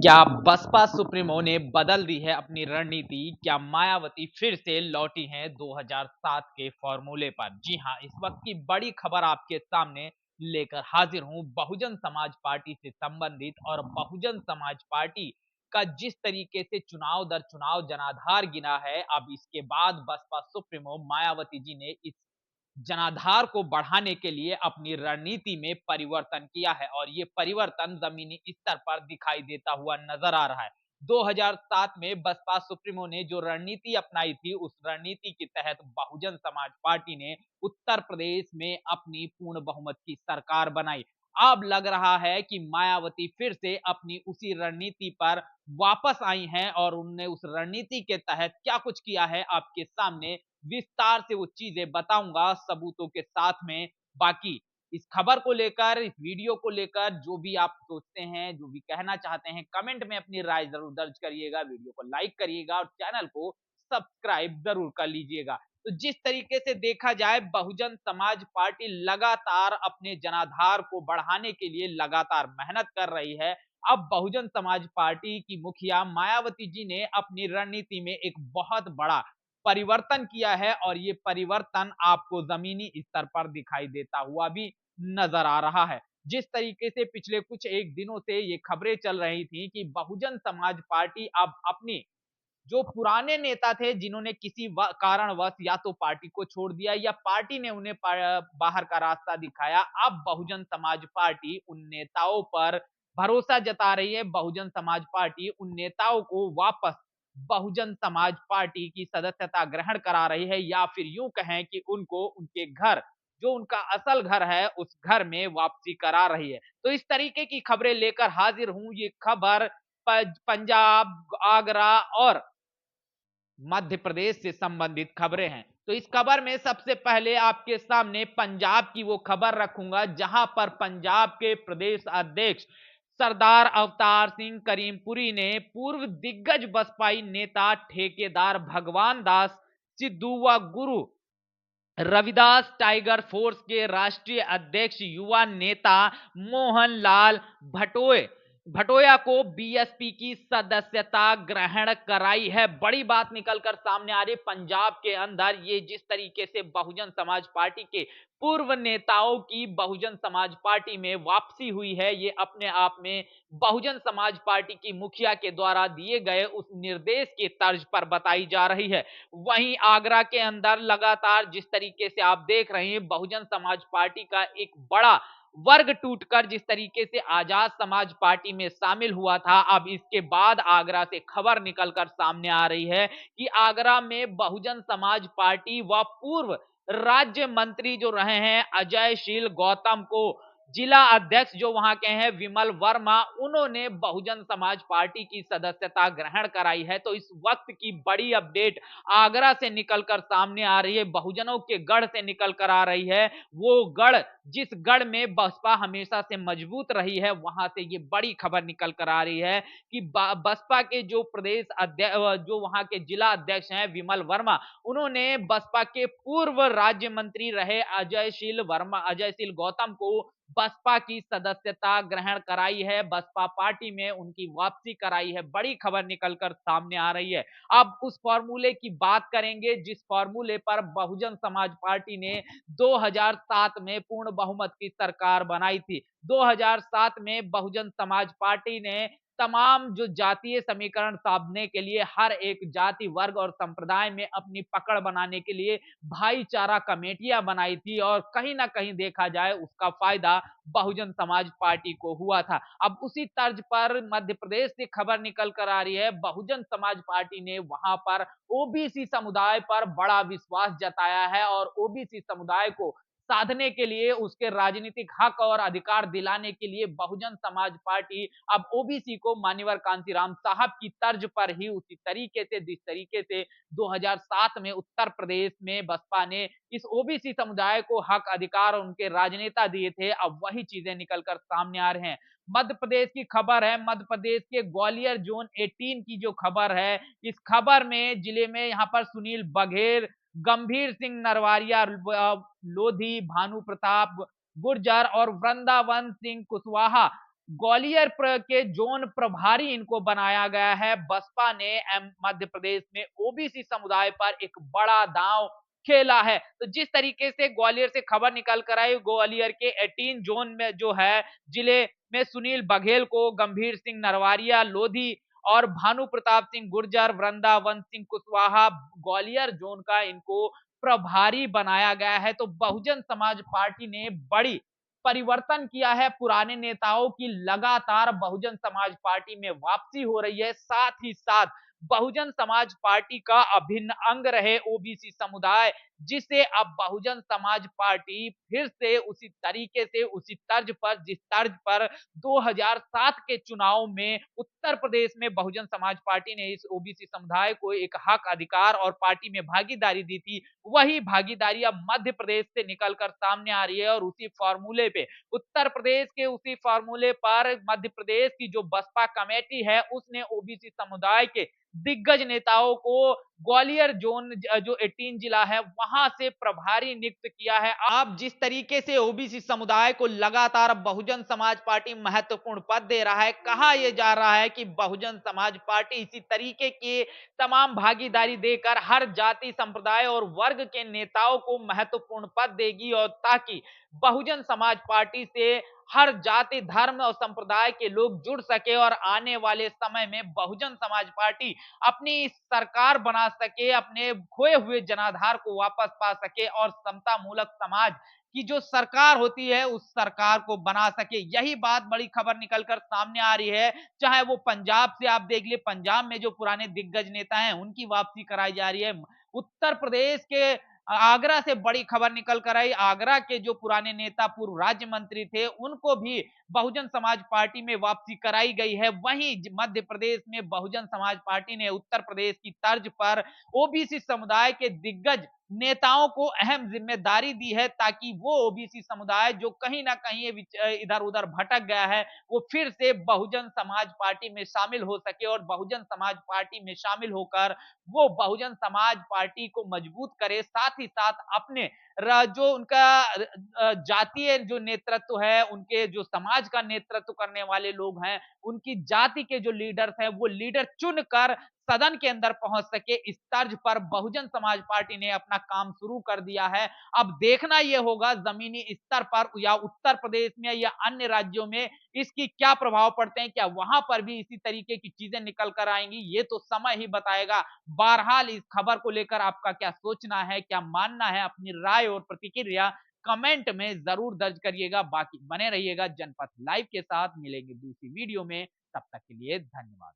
क्या बसपा सुप्रीमो ने बदल दी है अपनी रणनीति? क्या मायावती फिर से लौटी हैं 2007 के फॉर्मूले पर? जी हां, इस वक्त की बड़ी खबर आपके सामने लेकर हाजिर हूं। बहुजन समाज पार्टी से संबंधित और बहुजन समाज पार्टी का जिस तरीके से चुनाव दर चुनाव जनाधार गिना है, अब इसके बाद बसपा सुप्रीमो मायावती जी ने इस जनाधार को बढ़ाने के लिए अपनी रणनीति में परिवर्तन किया है और ये परिवर्तन जमीनी स्तर पर दिखाई देता हुआ नजर आ रहा है। 2007 में बसपा सुप्रीमो ने जो रणनीति अपनाई थी, उस रणनीति के तहत बहुजन समाज पार्टी ने उत्तर प्रदेश में अपनी पूर्ण बहुमत की सरकार बनाई। अब लग रहा है कि मायावती फिर से अपनी उसी रणनीति पर वापस आई हैं और उनने उस रणनीति के तहत क्या कुछ किया है, आपके सामने विस्तार से वो चीजें बताऊंगा सबूतों के साथ में। बाकी इस खबर को लेकर, इस वीडियो को लेकर जो भी आप सोचते हैं, जो भी कहना चाहते हैं, कमेंट में अपनी राय जरूर दर्ज करिएगा। वीडियो को लाइक करिएगा और चैनल को सब्सक्राइब जरूर कर लीजिएगा। तो जिस तरीके से देखा जाए, बहुजन समाज पार्टी लगातार अपने जनाधार को बढ़ाने के लिए लगातार मेहनत कर रही है। अब बहुजन समाज पार्टी की मुखिया मायावती जी ने अपनी रणनीति में एक बहुत बड़ा परिवर्तन किया है और ये परिवर्तन आपको जमीनी स्तर पर दिखाई देता हुआ भी नजर आ रहा है। जिस तरीके से पिछले कुछ एक दिनों से ये खबरें चल रही थी कि बहुजन समाज पार्टी अब अपनी जो पुराने नेता थे, जिन्होंने किसी कारणवश या तो पार्टी को छोड़ दिया या पार्टी ने उन्हें बाहर का रास्ता दिखाया, अब बहुजन समाज पार्टी उन नेताओं पर भरोसा जता रही है। बहुजन समाज पार्टी उन नेताओं को वापस बहुजन समाज पार्टी की सदस्यता ग्रहण करा रही है, या फिर यूं कहें कि उनको उनके घर, जो उनका असल घर है, उस घर में वापसी करा रही है। तो इस तरीके की खबरें लेकर हाजिर हूं। ये खबर पंजाब, आगरा और मध्य प्रदेश से संबंधित खबरें हैं। तो इस खबर में सबसे पहले आपके सामने पंजाब की वो खबर रखूंगा, जहां पर पंजाब के प्रदेश अध्यक्ष सरदार अवतार सिंह करीमपुरी ने पूर्व दिग्गज बसपाई नेता ठेकेदार भगवान दास सिद्धू व गुरु रविदास टाइगर फोर्स के राष्ट्रीय अध्यक्ष युवा नेता मोहन लाल भटोया को बीएसपी की सदस्यता ग्रहण कराई है। बड़ी बात निकलकर सामने आ रही पंजाब के अंदर, ये जिस तरीके से बहुजन समाज पार्टी के पूर्व नेताओं की बहुजन समाज पार्टी में वापसी हुई है, ये अपने आप में बहुजन समाज पार्टी की मुखिया के द्वारा दिए गए उस निर्देश के तर्ज पर बताई जा रही है। वहीं आगरा के अंदर लगातार जिस तरीके से आप देख रहे हैं, बहुजन समाज पार्टी का एक बड़ा वर्ग टूटकर जिस तरीके से आजाद समाज पार्टी में शामिल हुआ था, अब इसके बाद आगरा से खबर निकलकर सामने आ रही है कि आगरा में बहुजन समाज पार्टी व पूर्व राज्य मंत्री जो रहे हैं अजयशील गौतम को जिला अध्यक्ष जो वहां के हैं विमल वर्मा, उन्होंने बहुजन समाज पार्टी की सदस्यता ग्रहण कराई है। तो इस वक्त की बड़ी अपडेट आगरा से निकलकर सामने आ रही है, बहुजनों के गढ़ से निकलकर आ रही है। वो गढ़, जिस गढ़ में बसपा हमेशा से मजबूत रही है, वहां से ये बड़ी खबर निकल कर आ रही है कि बसपा के जो प्रदेश अध्यक्ष, जो वहां के जिला अध्यक्ष हैं विमल वर्मा, उन्होंने बसपा के पूर्व राज्य मंत्री रहे अजयशील गौतम को बसपा की सदस्यता ग्रहण कराई है, बसपा पार्टी में उनकी वापसी कराई है। बड़ी खबर निकलकर सामने आ रही है। अब उस फॉर्मूले की बात करेंगे जिस फॉर्मूले पर बहुजन समाज पार्टी ने 2007 में पूर्ण बहुमत की सरकार बनाई थी। 2007 में बहुजन समाज पार्टी ने तमाम जो जातीय समीकरण साधने के लिए, हर एक जाति वर्ग और संप्रदाय में अपनी पकड़ बनाने के लिए भाईचारा कमेटियां बनाई थी और कहीं ना कहीं देखा जाए उसका फायदा बहुजन समाज पार्टी को हुआ था। अब उसी तर्ज पर मध्य प्रदेश से खबर निकल कर आ रही है, बहुजन समाज पार्टी ने वहां पर ओबीसी समुदाय पर बड़ा विश्वास जताया है और ओबीसी समुदाय को साधने के लिए, उसके राजनीतिक हक और अधिकार दिलाने के लिए बहुजन समाज पार्टी अब ओबीसी को मान्यवर कांतीराम साहब की तर्ज पर ही उसी तरीके से, जिस तरीके से 2007 में उत्तर प्रदेश में बसपा ने इस ओबीसी समुदाय को हक अधिकार और उनके राजनेता दिए थे, अब वही चीजें निकलकर सामने आ रहे हैं। मध्य प्रदेश की खबर है, मध्य प्रदेश के ग्वालियर जोन 18 की जो खबर है, इस खबर में जिले में यहां पर सुनील बघेल, गंभीर सिंह नरवारिया, लोधी, भानु प्रताप गुर्जर और वृंदावन सिंह कुशवाहा ग्वालियर के जोन प्रभारी इनको बनाया गया है। बसपा ने मध्य प्रदेश में ओबीसी समुदाय पर एक बड़ा दांव खेला है। तो जिस तरीके से ग्वालियर से खबर निकल कर आई, ग्वालियर के 18 जोन में जो है जिले में सुनील बघेल को गंभीर सिंह नरवारिया लोधी और भानु प्रताप सिंह गुर्जर, वृंदावन सिंह कुशवाहा ग्वालियर जोन का इनको प्रभारी बनाया गया है। तो बहुजन समाज पार्टी ने बड़ी परिवर्तन किया है। पुराने नेताओं की लगातार बहुजन समाज पार्टी में वापसी हो रही है। साथ ही साथ बहुजन समाज पार्टी का अभिन्न अंग रहे ओबीसी समुदाय, जिसे अब बहुजन समाज पार्टी फिर से उसी तरीके से उसी तर्ज पर जिस तर्ज पर 2007 के चुनाव में उत्तर प्रदेश में बहुजन समाज पार्टी ने इस ओबीसी समुदाय को एक हक अधिकार और पार्टी में भागीदारी दी थी, वही भागीदारी अब मध्य प्रदेश से निकलकर सामने आ रही है। और उसी फॉर्मूले पे उत्तर प्रदेश के उसी फॉर्मूले पर मध्य प्रदेश की जो बसपा कमेटी है उसने ओबीसी समुदाय के दिग्गज नेताओं को ग्वालियर जोन जो 18 जिला है वहां से प्रभारी नियुक्त किया है। आप जिस तरीके से ओबीसी समुदाय को लगातार बहुजन समाज पार्टी महत्वपूर्ण पद दे रहा है, कहा यह जा रहा है कि बहुजन समाज पार्टी इसी तरीके की तमाम भागीदारी देकर हर जाति संप्रदाय और वर्ग के नेताओं को महत्वपूर्ण पद देगी, और ताकि बहुजन समाज पार्टी से हर जाति धर्म और संप्रदाय के लोग जुड़ सके और आने वाले समय में बहुजन समाज पार्टी अपनी सरकार बना सके, अपने खोए हुए जनाधार को वापस पा सके और समता मूलक समाज की जो सरकार होती है उस सरकार को बना सके। यही बात बड़ी खबर निकलकर सामने आ रही है। चाहे वो पंजाब से आप देख लिए, पंजाब में जो पुराने दिग्गज नेता हैं उनकी वापसी कराई जा रही है। उत्तर प्रदेश के आगरा से बड़ी खबर निकल कर आई। आगरा के जो पुराने नेता पूर्व राज्य मंत्री थे उनको भी बहुजन समाज पार्टी में वापसी कराई गई है। वहीं मध्य प्रदेश में बहुजन समाज पार्टी ने उत्तर प्रदेश की तर्ज पर ओबीसी समुदाय के दिग्गज नेताओं को अहम जिम्मेदारी दी है, ताकि वो ओबीसी समुदाय जो कहीं ना कहीं इधर उधर भटक गया है वो फिर से बहुजन समाज पार्टी में शामिल हो सके, और बहुजन समाज पार्टी में शामिल होकर वो बहुजन समाज पार्टी को मजबूत करे। साथ ही साथ अपने जो उनका जातीय जो नेतृत्व है, उनके जो समाज का नेतृत्व करने वाले लोग हैं, उनकी जाति के जो लीडर्स हैं वो लीडर चुनकर सदन के अंदर पहुंच सके, इस तर्ज पर बहुजन समाज पार्टी ने अपना काम शुरू कर दिया है। अब देखना यह होगा जमीनी स्तर पर या उत्तर प्रदेश में या अन्य राज्यों में इसकी क्या प्रभाव पड़ते हैं, क्या वहां पर भी इसी तरीके की चीजें निकल कर आएंगी, ये तो समय ही बताएगा। बहरहाल इस खबर को लेकर आपका क्या सोचना है, क्या मानना है, अपनी राय और प्रतिक्रिया कमेंट में जरूर दर्ज करिएगा। बाकी बने रहिएगा जनपथ लाइव के साथ, मिलेंगे दूसरी वीडियो में, तब तक के लिए धन्यवाद।